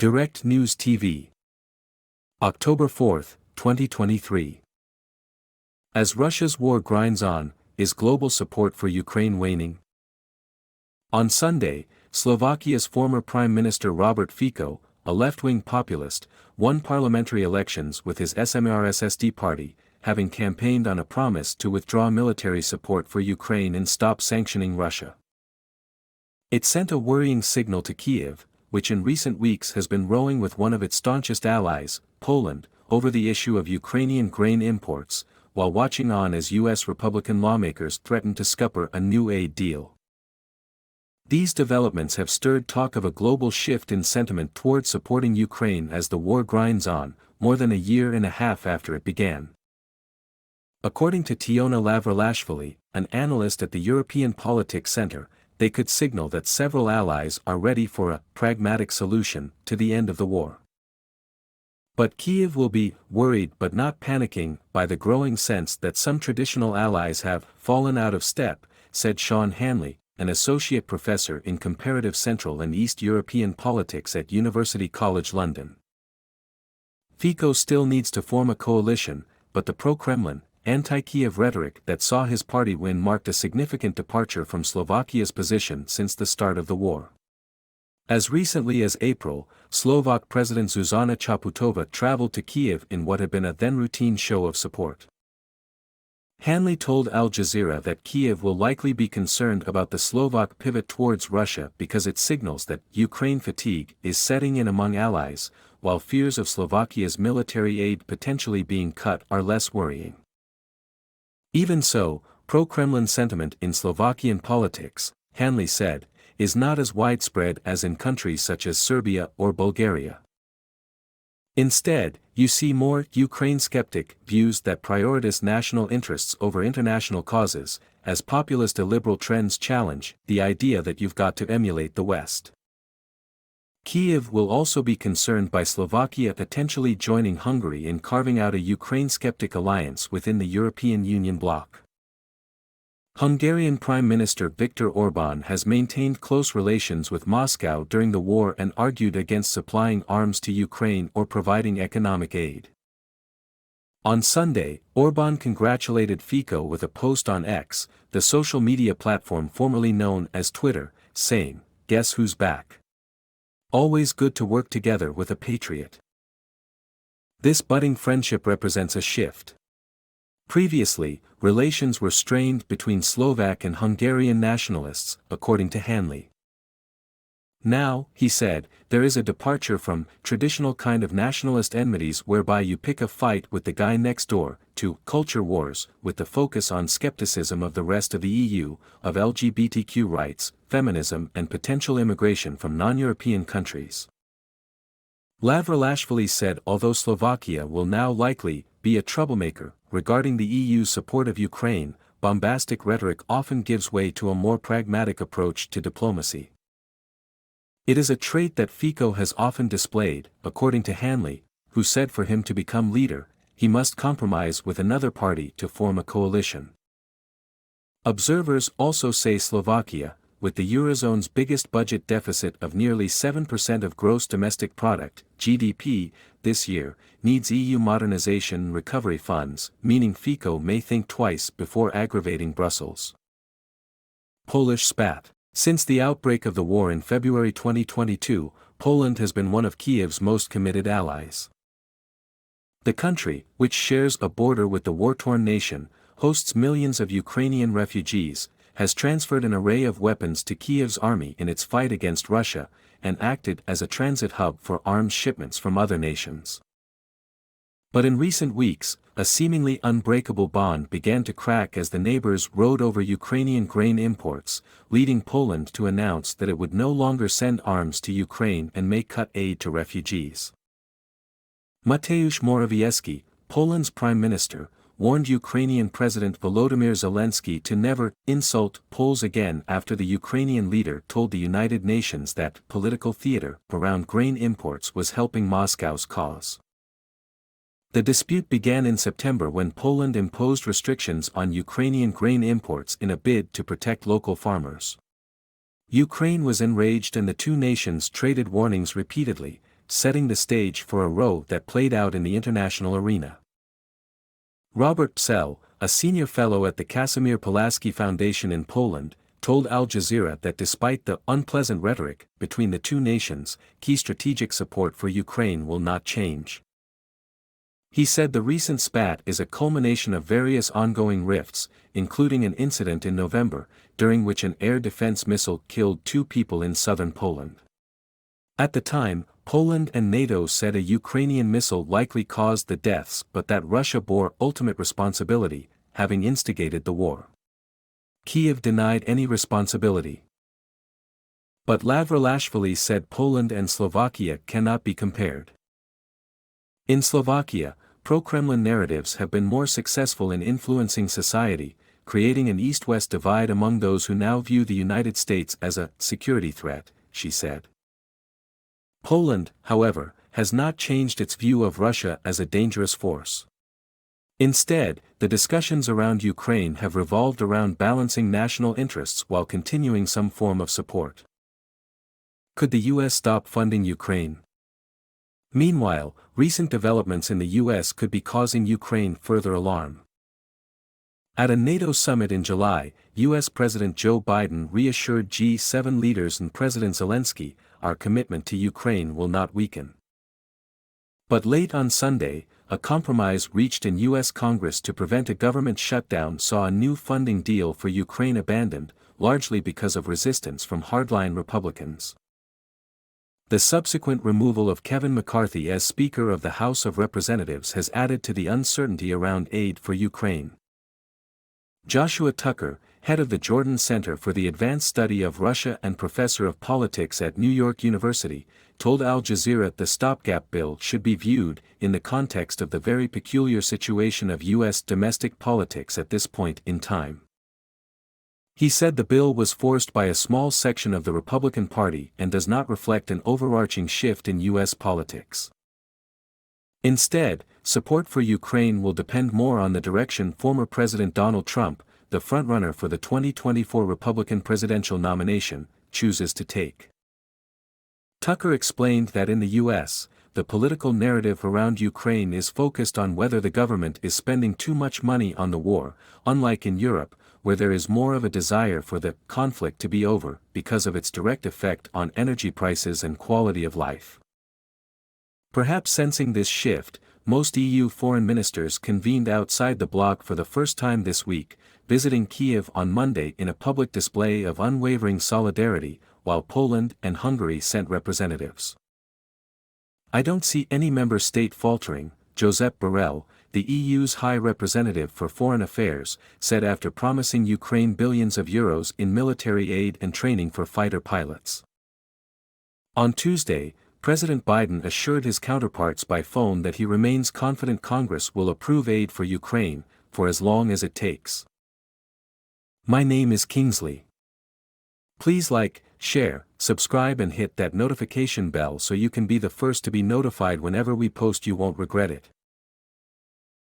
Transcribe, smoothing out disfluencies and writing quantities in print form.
Direct News TV. October 4, 2023. As Russia's war grinds on, is global support for Ukraine waning? On Sunday, Slovakia's former Prime Minister Robert Fico, a left-wing populist, won parliamentary elections with his SMRSSD party, having campaigned on a promise to withdraw military support for Ukraine and stop sanctioning Russia. It sent a worrying signal to Kyiv, which in recent weeks has been rowing with one of its staunchest allies, Poland, over the issue of Ukrainian grain imports, while watching on as U.S. Republican lawmakers threaten to scupper a new aid deal. These developments have stirred talk of a global shift in sentiment toward supporting Ukraine as the war grinds on, more than a year and a half after it began. According to Tiona Lavrelashvili, an analyst at the European Politics Center, they could signal that several allies are ready for a pragmatic solution to the end of the war. But Kyiv will be worried but not panicking by the growing sense that some traditional allies have fallen out of step, said Sean Hanley, an associate professor in comparative Central and East European politics at University College London. Fico still needs to form a coalition, but the pro-Kremlin, anti-Kyiv rhetoric that saw his party win marked a significant departure from Slovakia's position since the start of the war. As recently as April, Slovak President Zuzana Čaputová traveled to Kyiv in what had been a then-routine show of support. Hanley told Al Jazeera that Kyiv will likely be concerned about the Slovak pivot towards Russia because it signals that Ukraine fatigue is setting in among allies, while fears of Slovakia's military aid potentially being cut are less worrying. Even so, pro-Kremlin sentiment in Slovakian politics, Hanley said, is not as widespread as in countries such as Serbia or Bulgaria. Instead, you see more Ukraine-skeptic views that prioritize national interests over international causes, as populist illiberal trends challenge the idea that you've got to emulate the West. Kyiv will also be concerned by Slovakia potentially joining Hungary in carving out a Ukraine-skeptic alliance within the European Union bloc. Hungarian Prime Minister Viktor Orbán has maintained close relations with Moscow during the war and argued against supplying arms to Ukraine or providing economic aid. On Sunday, Orbán congratulated Fico with a post on X, the social media platform formerly known as Twitter, saying, "Guess who's back? Always good to work together with a patriot." This budding friendship represents a shift. Previously, relations were strained between Slovak and Hungarian nationalists, according to Hanley. Now, he said, there is a departure from traditional kind of nationalist enmities whereby you pick a fight with the guy next door, to culture wars, with the focus on skepticism of the rest of the EU, of LGBTQ rights, feminism and potential immigration from non-European countries. Lavrelashvili said although Slovakia will now likely be a troublemaker regarding the EU's support of Ukraine, bombastic rhetoric often gives way to a more pragmatic approach to diplomacy. It is a trait that Fico has often displayed, according to Hanley, who said for him to become leader, he must compromise with another party to form a coalition. Observers also say Slovakia, with the Eurozone's biggest budget deficit of nearly 7% of gross domestic product, GDP, this year, needs EU modernization and recovery funds, meaning Fico may think twice before aggravating Brussels. Polish spat. Since the outbreak of the war in February 2022, Poland has been one of Kyiv's most committed allies. The country, which shares a border with the war-torn nation, hosts millions of Ukrainian refugees, has transferred an array of weapons to Kyiv's army in its fight against Russia, and acted as a transit hub for arms shipments from other nations. But in recent weeks, a seemingly unbreakable bond began to crack as the neighbors rode over Ukrainian grain imports, leading Poland to announce that it would no longer send arms to Ukraine and may cut aid to refugees. Mateusz Morawiecki, Poland's prime minister, warned Ukrainian President Volodymyr Zelensky to never insult Poles again after the Ukrainian leader told the United Nations that political theater around grain imports was helping Moscow's cause. The dispute began in September when Poland imposed restrictions on Ukrainian grain imports in a bid to protect local farmers. Ukraine was enraged and the two nations traded warnings repeatedly, setting the stage for a row that played out in the international arena. Robert Psell, a senior fellow at the Casimir Pulaski Foundation in Poland, told Al Jazeera that despite the unpleasant rhetoric between the two nations, key strategic support for Ukraine will not change. He said the recent spat is a culmination of various ongoing rifts, including an incident in November, during which an air defense missile killed 2 people in southern Poland. At the time, Poland and NATO said a Ukrainian missile likely caused the deaths but that Russia bore ultimate responsibility, having instigated the war. Kyiv denied any responsibility. But Lavrashvili said Poland and Slovakia cannot be compared. In Slovakia, pro-Kremlin narratives have been more successful in influencing society, creating an East-West divide among those who now view the United States as a security threat, she said. Poland, however, has not changed its view of Russia as a dangerous force. Instead, the discussions around Ukraine have revolved around balancing national interests while continuing some form of support. Could the U.S. stop funding Ukraine? Meanwhile, recent developments in the U.S. could be causing Ukraine further alarm. At a NATO summit in July, U.S. President Joe Biden reassured G7 leaders and President Zelensky, "Our commitment to Ukraine will not weaken." But late on Sunday, a compromise reached in U.S. Congress to prevent a government shutdown saw a new funding deal for Ukraine abandoned, largely because of resistance from hardline Republicans. The subsequent removal of Kevin McCarthy as Speaker of the House of Representatives has added to the uncertainty around aid for Ukraine. Joshua Tucker, head of the Jordan Center for the Advanced Study of Russia and professor of politics at New York University, told Al Jazeera the stopgap bill should be viewed in the context of the very peculiar situation of U.S. domestic politics at this point in time. He said the bill was forced by a small section of the Republican Party and does not reflect an overarching shift in U.S. politics. Instead, support for Ukraine will depend more on the direction former President Donald Trump, the frontrunner for the 2024 Republican presidential nomination, chooses to take. Tucker explained that in the U.S., the political narrative around Ukraine is focused on whether the government is spending too much money on the war, unlike in Europe, where there is more of a desire for the conflict to be over because of its direct effect on energy prices and quality of life. Perhaps sensing this shift, most EU foreign ministers convened outside the bloc for the first time this week, visiting Kyiv on Monday in a public display of unwavering solidarity, while Poland and Hungary sent representatives. "I don't see any member state faltering," Josep Borrell, the EU's High Representative for Foreign Affairs, said after promising Ukraine billions of euros in military aid and training for fighter pilots. On Tuesday, President Biden assured his counterparts by phone that he remains confident Congress will approve aid for Ukraine, for as long as it takes. "My name is Kingsley. Please like, share, subscribe and hit that notification bell so you can be the first to be notified whenever we post. You won't regret it."